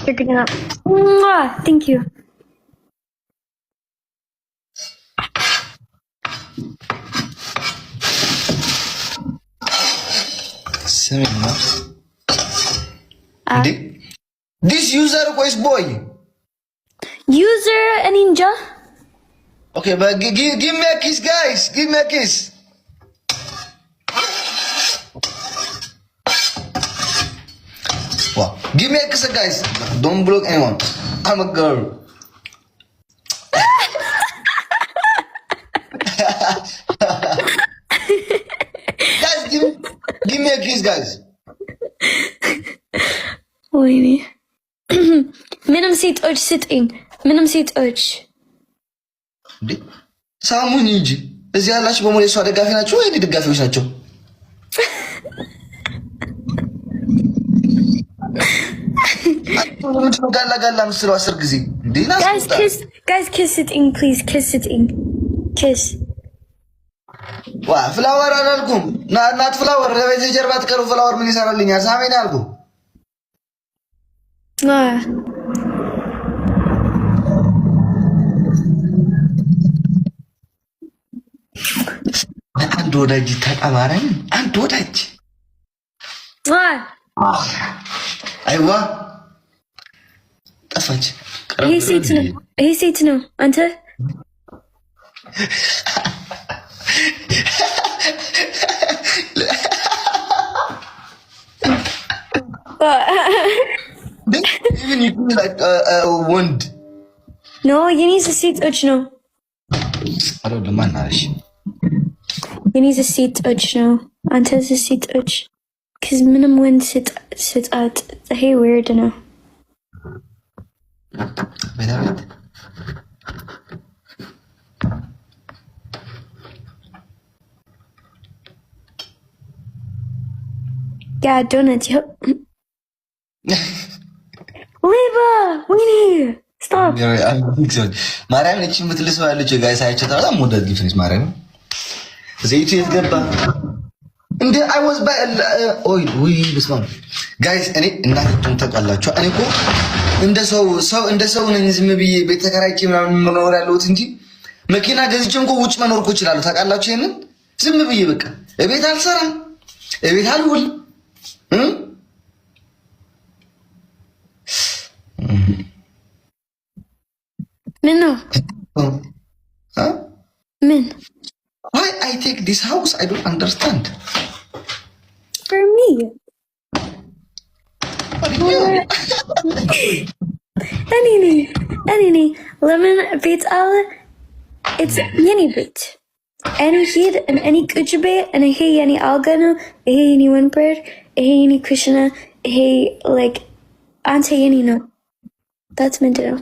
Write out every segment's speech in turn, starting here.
Picking it up. Mwah! Thank you. This user voice boy. User ninja. Okay, but give me a kiss, guys. Give me a kiss. Wow. Give me a kiss, guys. Don't block anyone. I'm a girl. Guys, give me a kiss, guys. ወይኔ ምንም ሴቶች ስጥኝ፣ ምንም ሴቶች እንዴ ሳሙኝ እንጂ እዚህ ያላችሁ በሙሉ የሷ ደጋፊ ናቸው ወይ ደጋፊዎች ናቸው? አጥቶን ጋላ ምስሉ 10 ጊዜ እንዴ guys kiss ስጥኝ please kiss ስጥኝ kiss ዋ ፍላወር አላልኩም ናት ፍላወር ለቤት ጀርባ ተቀሩ ፍላወር ምን ይሰራልኛል? ሳሜን አልኩ አንድ ወዳጅ ተቀባረን አንድ ወዳጅ አይዋ ጠፋች። ይሄ ሴት ነው አንተ Even you feel like a wand. No, you need to sit no. I don't demand that. You need to sit no. Until the sit because minimum wind sit at hey weird no. Wait. Yeah, donut. Leva, Winnie, stop. ማርያም እቺ የምትልሰው ያለችው ጋይስ አይቻታ በጣም ሞደል ዲፍረንስ ማርያም ዘይቱ የትገባ እንዴ I was by ኦይ በስማም ጋይስ እኔ እናንተም ተቃላችሁ እኔ እኮ እንደ ሰው ነኝ ዝም ብዬ ቤት ተከራይቼ ምናምን መኖር ያለሁት እንጂ መኪና ገዝቼ እንኳ ውጭ መኖር እኮ እችላለሁ ታውቃላችሁ ይሄንን ዝም ብዬ በቃ እቤት አልሰራም እቤት አልውል No. Huh? Men. Why I take this house? I don't understand. For me. Anini. Lemon beats all. It's any bit. Any heat and any kuchibe and a hey any algano, a hey any windbird, a hey any Krishna, a hey like ante any no. That's meant to know.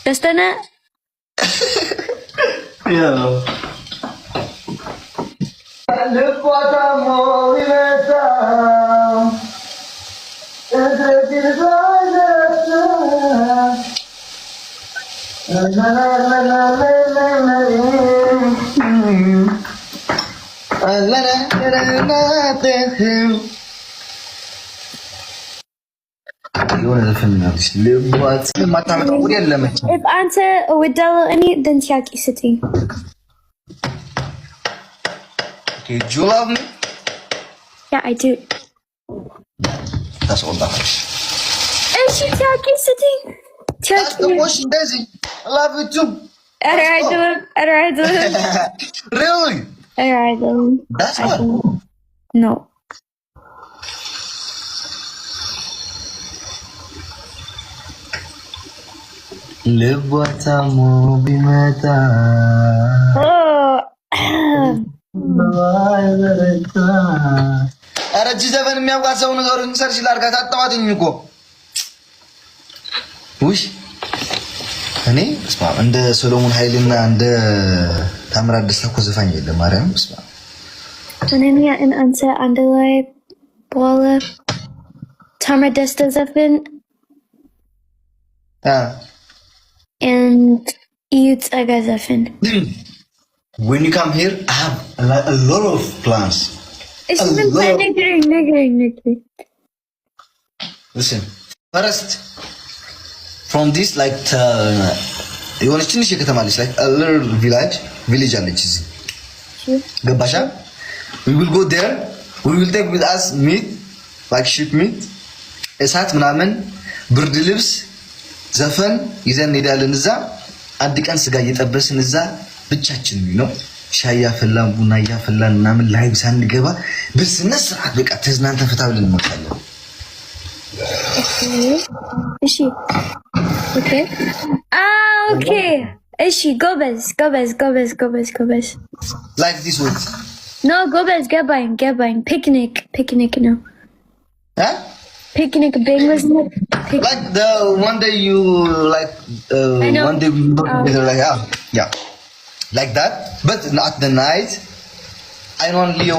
Just done it? Yeah. Look what I'm moving at. If answer with Della any, then Tiaki City. Okay, do you love me? Yeah, I do. That's all that much. And she Tiaki City. That's the question, Daisy. I love you too. Alright, do it. Really? Alright, do it. That's what? No. ልቧታሞ ቢመጣ ኧረ እጅ ዘፈን የሚያውቃት ሰው ነገሩን ሰርች ላድርጋት አጣዋትኝ እኮ ውይ እኔ እስማ እንደ ሰሎሞን ኃይልና እንደ ታምራት ደስታ እኮ ዘፋኝ የለም ማርያም እስማ እኔ አንተ አንድ ላይ በኋላ ታምራት ደስታ ዘፈን and eat a gazafin. When you come here, I have a lot of plans. Listen, first from this like የሆነች ትንሽ የከተማ ልጅ like a little village አለች እዚህ ገባሻ? we will go there, we will take with us meat like sheep meat, እሳት ምናምን ብርድ ልብስ ዘፈን ይዘን እንሄዳለን። እዛ አንድ ቀን ስጋ እየጠበስን እዛ ብቻችን ነው ሻይ ያፈላን ቡና ያፈላን ምናምን ላይቭ ሳንገባ በስነ ስርዓት በቃ ተዝናንተን ፈታ ብለን እንመጣለን። እሺ ኦኬ ኦኬ እሺ ጎበዝ like this way no ጎበዝ ገባኝ ፒክኒክ ነው picnic bang was like the one day you like one day we go together like yeah like that but not the night I don't Leo.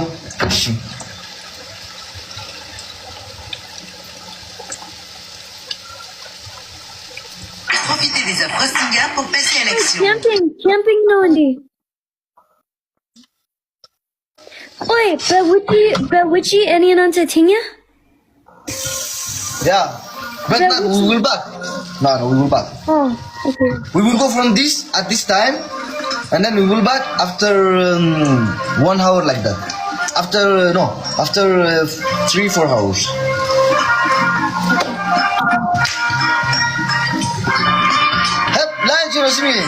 Profitez des offres Stiga pour passer à l'action. Camping no Andy. Oi, but would you any on Tatinya? Yeah, but not, we will back. No, we will back. Oh, okay. We will go from this at this time, and then we will back after 1 hour like that. After 3-4 hours. Hep lunch Rasmin.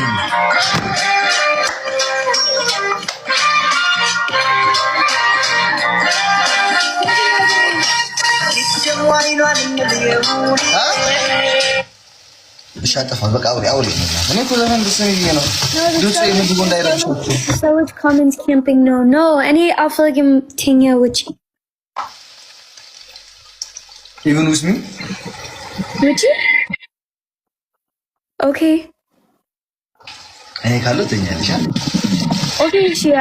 ሻጠፋ በቃ አውሪ እኔ እኮ ዘፈን ብትሰሚኝ ነው ድምጽ የምግቡ እንዳይረብሽ ሰዎች ኮሜንት ካምፒንግ ነው እኔ አልፈልግም ተኛ ውጪ even with me ውጪ ኦኬ እኔ ካለው ተኛልሽ ኦኬ ያ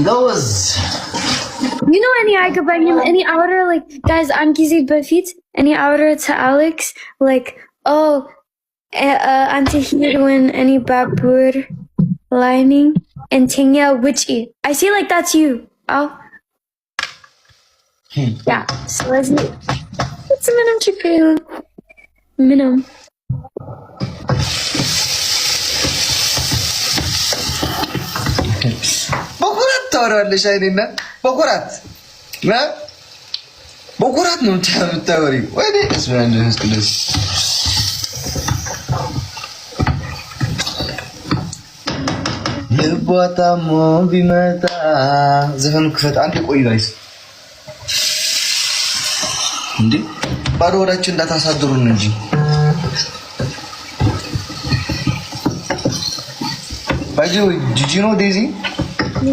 those you know any outer like guys I'm ጊዜ በፊት any outer to Alex like oh አንተ ሄድን any ባቡር lining and ተኛ ውጪ I see like that's you oh yeah so it's ምንም ችግር የለም ምንም በኩራት ታወራለሽ አይኔና በኩራት ነው የምታወሪው ወይኔ እስማንደስ ልቧ ታሞ ቢመጣ ዘፈኑ ክፈት አንድ ቆይ ጋይስ እንዴ ባዶ ወዳችን እንዳታሳድሩን እንጂ By the way, did you know Daisy?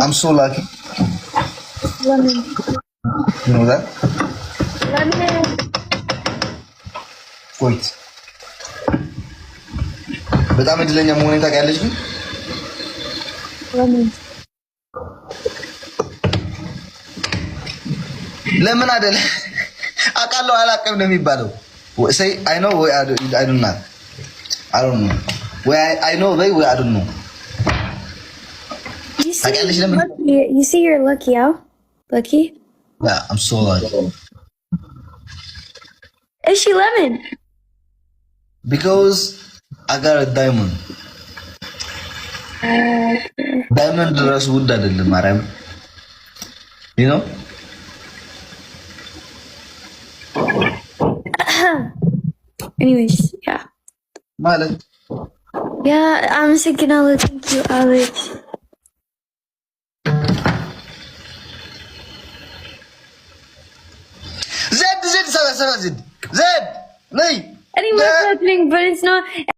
I'm so lucky. Lemon. You know that? Lemon. Wait. በጣም እድለኛ መሆኔን ታውቂያለሽ ግን? Lemon. ለምን አይደለ? አውቃለሁ አላውቅም ነው የሚባለው። Say I know ወይ I don't know. I don't know. ወይ I know ወይ I don't know. You see you're lucky, huh? Lucky? Yeah, I'm so lucky. Is she lemon? Because I got a diamond. Diamond ድረስ ውድ አይደለም ማርያም. You know? Anyways, yeah. ማለት Yeah, I'm thinking thank you, Alex. Zed, ነይ Anyway, but it's not.